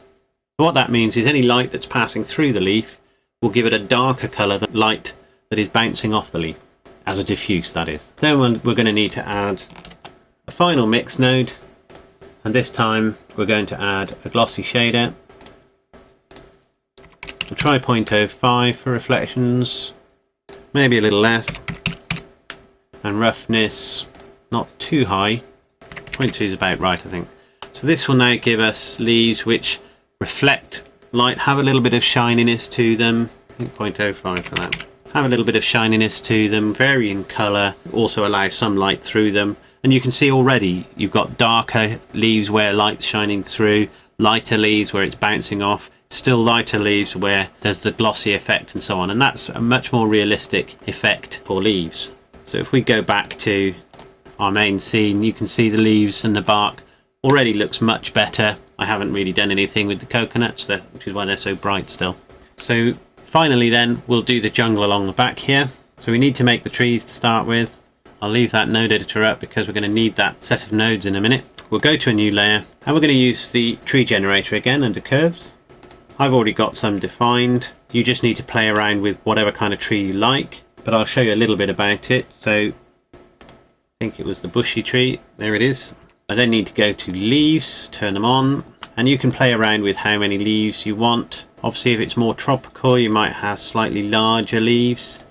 So what that means is any light that's passing through the leaf will give it a darker colour than light that is bouncing off the leaf, as a diffuse, that is. Then we're going to need to add a final mix node, and this time we're going to add a glossy shader. We'll try 0.05 for reflections, maybe a little less, and roughness not too high. 0.2 is about right, I think. So this will now give us leaves which reflect light, have a little bit of shininess to them. I think 0.05 for that. Have a little bit of shininess to them, vary in colour, also allow some light through them. And you can see already you've got darker leaves where light's shining through, lighter leaves where it's bouncing off, still lighter leaves where there's the glossy effect and so on. And that's a much more realistic effect for leaves. So if we go back to our main scene, you can see the leaves and the bark already looks much better. I haven't really done anything with the coconuts, which is why they're so bright still. So finally then, we'll do the jungle along the back here. So we need to make the trees to start with. I'll leave that node editor up because we're going to need that set of nodes in a minute. We'll go to a new layer and we're going to use the tree generator again under curves. I've already got some defined. You just need to play around with whatever kind of tree you like, but I'll show you a little bit about it. So I think it was the bushy tree. There it is. I then need to go to leaves, turn them on, and you can play around with how many leaves you want. Obviously, if it's more tropical, you might have slightly larger leaves,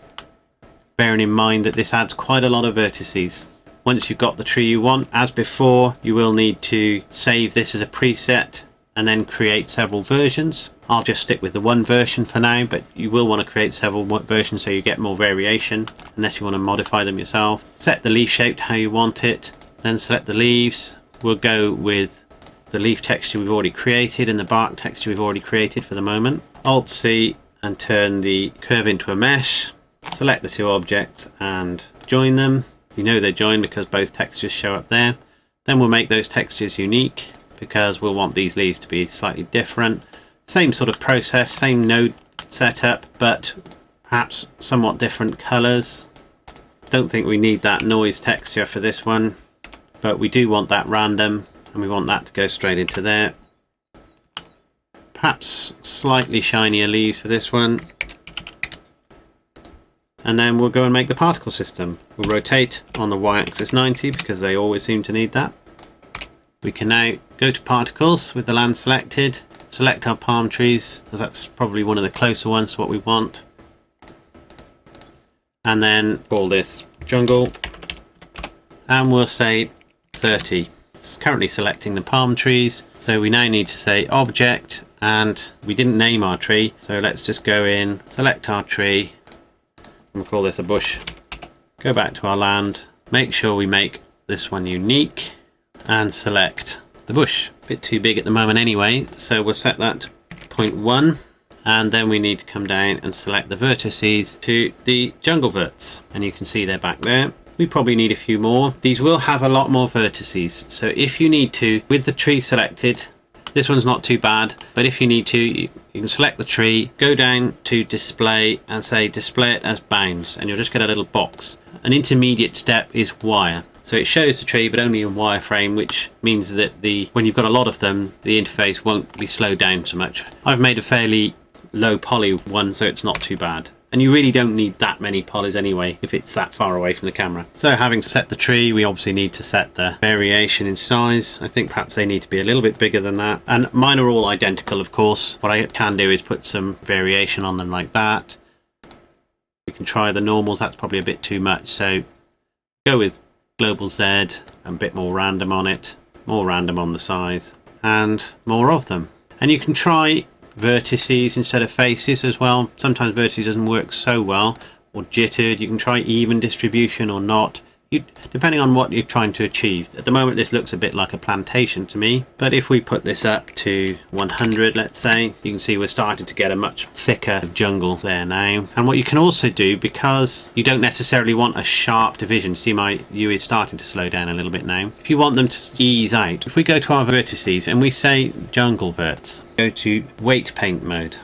bearing in mind that this adds quite a lot of vertices. Once you've got the tree you want, as before, you will need to save this as a preset and then create several versions. I'll just stick with the one version for now, but you will want to create several versions so you get more variation, unless you want to modify them yourself. Set the leaf shape to how you want it, then select the leaves. We'll go with the leaf texture we've already created and the bark texture we've already created for the moment. Alt-C and turn the curve into a mesh. Select the two objects and join them. You know they're joined because both textures show up there. Then we'll make those textures unique because we'll want these leaves to be slightly different. Same sort of process, same node setup, but perhaps somewhat different colours. Don't think we need that noise texture for this one, but we do want that random, and we want that to go straight into there. Perhaps slightly shinier leaves for this one. And then we'll go and make the particle system. We'll rotate on the y-axis 90 because they always seem to need that. We can now go to particles with the land selected, select our palm trees, as that's probably one of the closer ones to what we want. And then call this jungle, and we'll say 30. It's currently selecting the palm trees, so we now need to say object, and we didn't name our tree, so let's just go in, select our tree, and we'll call this a bush. Go back to our land, make sure we make this one unique, and select the bush. A bit too big at the moment anyway, so we'll set that to 0.1, and then we need to come down and select the vertices to the jungle verts, and you can see they're back there. We probably need a few more. These will have a lot more vertices, so if you need to, with the tree selected, this one's not too bad, but if you need to, you can select the tree, go down to display and say display it as bounds, and you'll just get a little box. An intermediate step is wire. So it shows the tree but only in wireframe, which means that when you've got a lot of them, the interface won't be slowed down so much. I've made a fairly low poly one, so it's not too bad. And you really don't need that many polys anyway if it's that far away from the camera. So having set the tree, we obviously need to set the variation in size. I think perhaps they need to be a little bit bigger than that. And mine are all identical, of course. What I can do is put some variation on them like that. We can try the normals, that's probably a bit too much. So go with global Z, a bit more random on it, more random on the size, and more of them. And you can try vertices instead of faces as well. Sometimes vertices doesn't work so well, or jittered. You can try even distribution or not, depending on what you're trying to achieve. At the moment this looks a bit like a plantation to me, but if we put this up to 100, let's say, you can see we're starting to get a much thicker jungle there now. And what you can also do, because you don't necessarily want a sharp division, see my UE is starting to slow down a little bit now. If you want them to ease out, if we go to our vertices and we say jungle verts, go to weight paint mode,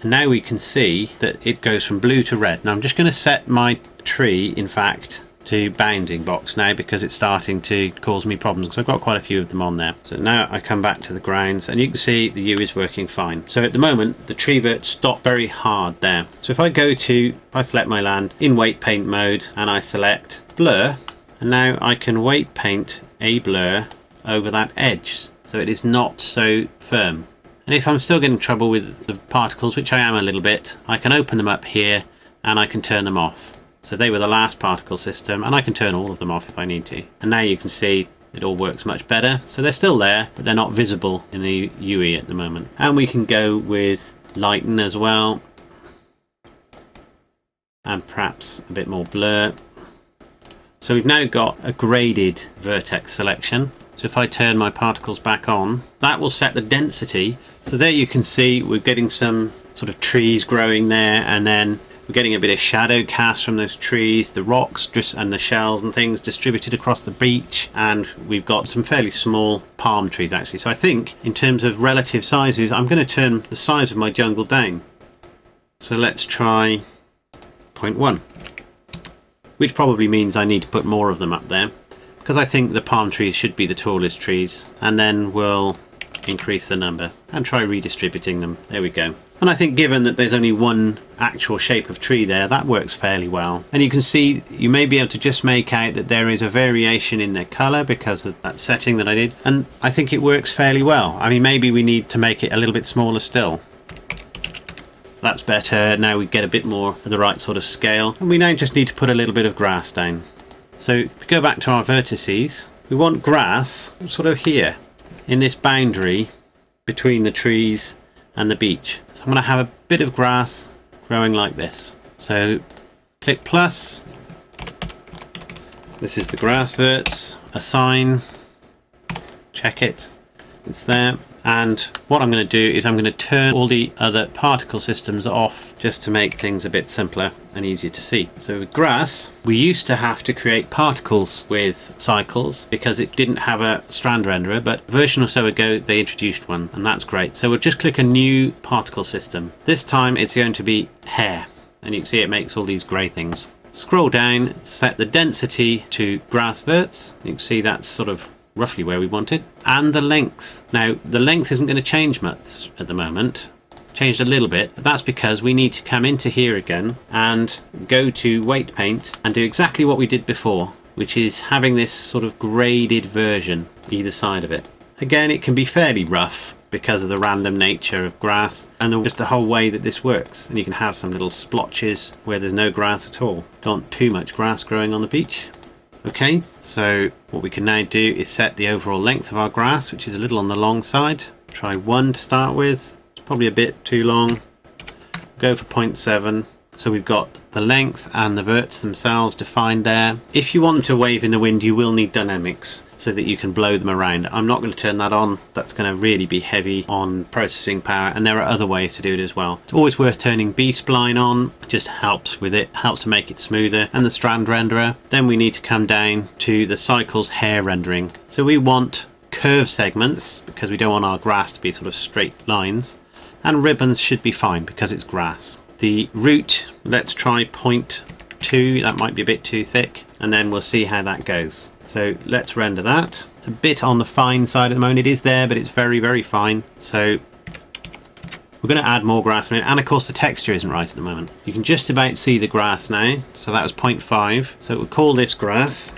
and now we can see that it goes from blue to red. Now I'm just going to set my tree, in fact, to bounding box now, because it's starting to cause me problems because I've got quite a few of them on there. So now I come back to the grounds and you can see the U is working fine. So at the moment the tree vert stopped very hard there. So if I select my land in weight paint mode and I select blur, and now I can weight paint a blur over that edge so it is not so firm. And if I'm still getting trouble with the particles, which I am a little bit, I can open them up here and I can turn them off. So they were the last particle system, and I can turn all of them off if I need to. And now you can see it all works much better. So they're still there, but they're not visible in the UE at the moment. And we can go with lighten as well, and perhaps a bit more blur. So we've now got a graded vertex selection. So if I turn my particles back on, that will set the density. So there you can see we're getting some sort of trees growing there, and then we're getting a bit of shadow cast from those trees, the rocks and the shells and things distributed across the beach, and we've got some fairly small palm trees actually. So I think in terms of relative sizes, I'm going to turn the size of my jungle down. So let's try 0.1, which probably means I need to put more of them up there, because I think the palm trees should be the tallest trees, and then we'll increase the number and try redistributing them. There we go. And I think given that there's only one actual shape of tree there, that works fairly well. And you can see, you may be able to just make out that there is a variation in their colour because of that setting that I did. And I think it works fairly well. I mean, maybe we need to make it a little bit smaller still. That's better. Now we get a bit more of the right sort of scale. And we now just need to put a little bit of grass down. So if we go back to our vertices, we want grass sort of here in this boundary between the trees and the beach. So I'm going to have a bit of grass growing like this. So click plus. This is the grass verts. Assign. Check it. It's there. And what I'm going to do is I'm going to turn all the other particle systems off just to make things a bit simpler and easier to see. So with grass, we used to have to create particles with cycles because it didn't have a strand renderer, but a version or so ago they introduced one, and that's great. So we'll just click a new particle system. This time it's going to be hair, and you can see it makes all these grey things. Scroll down, set the density to grass verts. You can see that's sort of roughly where we want it. And the length. Now, the length isn't going to change much at the moment. Changed a little bit, but that's because we need to come into here again and go to weight paint and do exactly what we did before, which is having this sort of graded version either side of it. Again, it can be fairly rough because of the random nature of grass and just the whole way that this works, and you can have some little splotches where there's no grass at all. Don't want too much grass growing on the beach. Okay, so what we can now do is set the overall length of our grass, which is a little on the long side. Try 1 to start with. It's probably a bit too long. Go for 0.7. So we've got the length and the verts themselves defined there. If you want them to wave in the wind, you will need dynamics so that you can blow them around. I'm not going to turn that on. That's going to really be heavy on processing power, and there are other ways to do it as well. It's always worth turning B-spline on. It just helps with it, helps to make it smoother, and the strand renderer. Then we need to come down to the cycles hair rendering. So we want curve segments because we don't want our grass to be sort of straight lines, and ribbons should be fine because it's grass. The root, let's try 0.2, that might be a bit too thick, and then we'll see how that goes. So let's render that. It's a bit on the fine side at the moment. It is there, but it's very, very fine. So we're going to add more grass in it, and of course the texture isn't right at the moment. You can just about see the grass now, so that was 0.5. So we'll call this grass.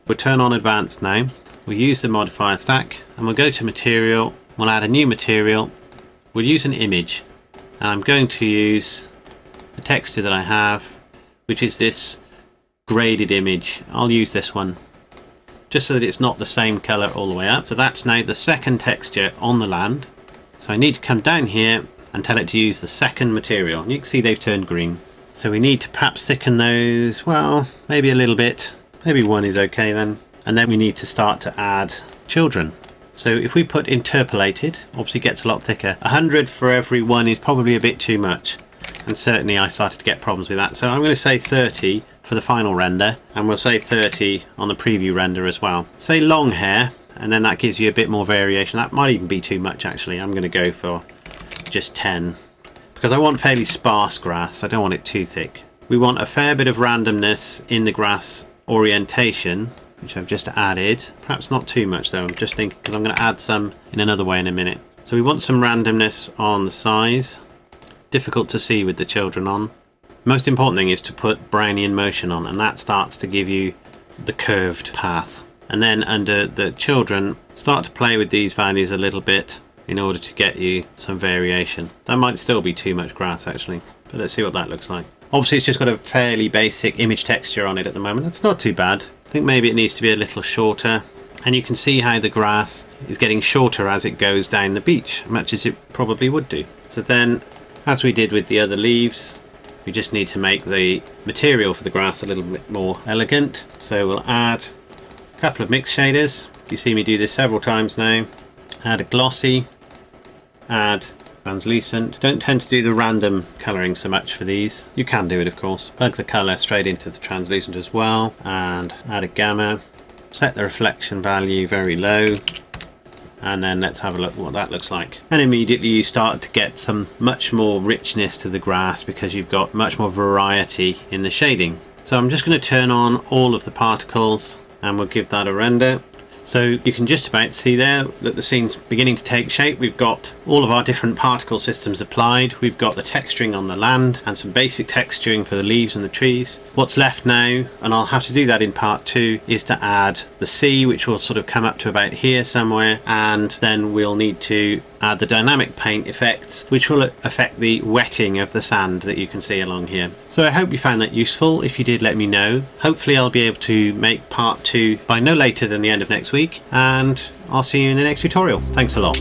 We'll turn on advanced now. We'll use the modifier stack, and we'll go to material. We'll add a new material. We'll use an image. And I'm going to use the texture that I have, which is this graded image. I'll use this one just so that it's not the same color all the way up. So that's now the second texture on the land. So I need to come down here and tell it to use the second material. And you can see they've turned green. So we need to perhaps thicken those, well, maybe a little bit. Maybe 1 is okay then. And then we need to start to add children. So if we put interpolated, obviously gets a lot thicker. 100 for every 1 is probably a bit too much. And certainly I started to get problems with that. So I'm going to say 30 for the final render. And we'll say 30 on the preview render as well. Say long hair, and then that gives you a bit more variation. That might even be too much actually. I'm going to go for just 10. Because I want fairly sparse grass. I don't want it too thick. We want a fair bit of randomness in the grass orientation, which I've just added. Perhaps not too much though, I'm just thinking, because I'm going to add some in another way in a minute. So we want some randomness on the size. Difficult to see with the children on. Most important thing is to put Brownian motion on, and that starts to give you the curved path. And then under the children, start to play with these values a little bit in order to get you some variation. That might still be too much grass actually, but let's see what that looks like. Obviously it's just got a fairly basic image texture on it at the moment. That's not too bad. I think maybe it needs to be a little shorter, and you can see how the grass is getting shorter as it goes down the beach, much as it probably would do. So then, as we did with the other leaves, we just need to make the material for the grass a little bit more elegant. So we'll add a couple of mix shaders. You see me do this several times now. Add a glossy, add translucent. Don't tend to do the random colouring so much for these. You can do it of course. Plug the colour straight into the translucent as well, and add a gamma. Set the reflection value very low, and then let's have a look what that looks like. And immediately you start to get some much more richness to the grass because you've got much more variety in the shading. So I'm just going to turn on all of the particles and we'll give that a render. So you can just about see there that the scene's beginning to take shape. We've got all of our different particle systems applied. We've got the texturing on the land and some basic texturing for the leaves and the trees. What's left now, and I'll have to do that in part 2, is to add the sea, which will sort of come up to about here somewhere, and then we'll need to add the dynamic paint effects, which will affect the wetting of the sand that you can see along here. So I hope you found that useful. If you did, let me know. Hopefully I'll be able to make part 2 by no later than the end of next week, and I'll see you in the next tutorial. Thanks a lot.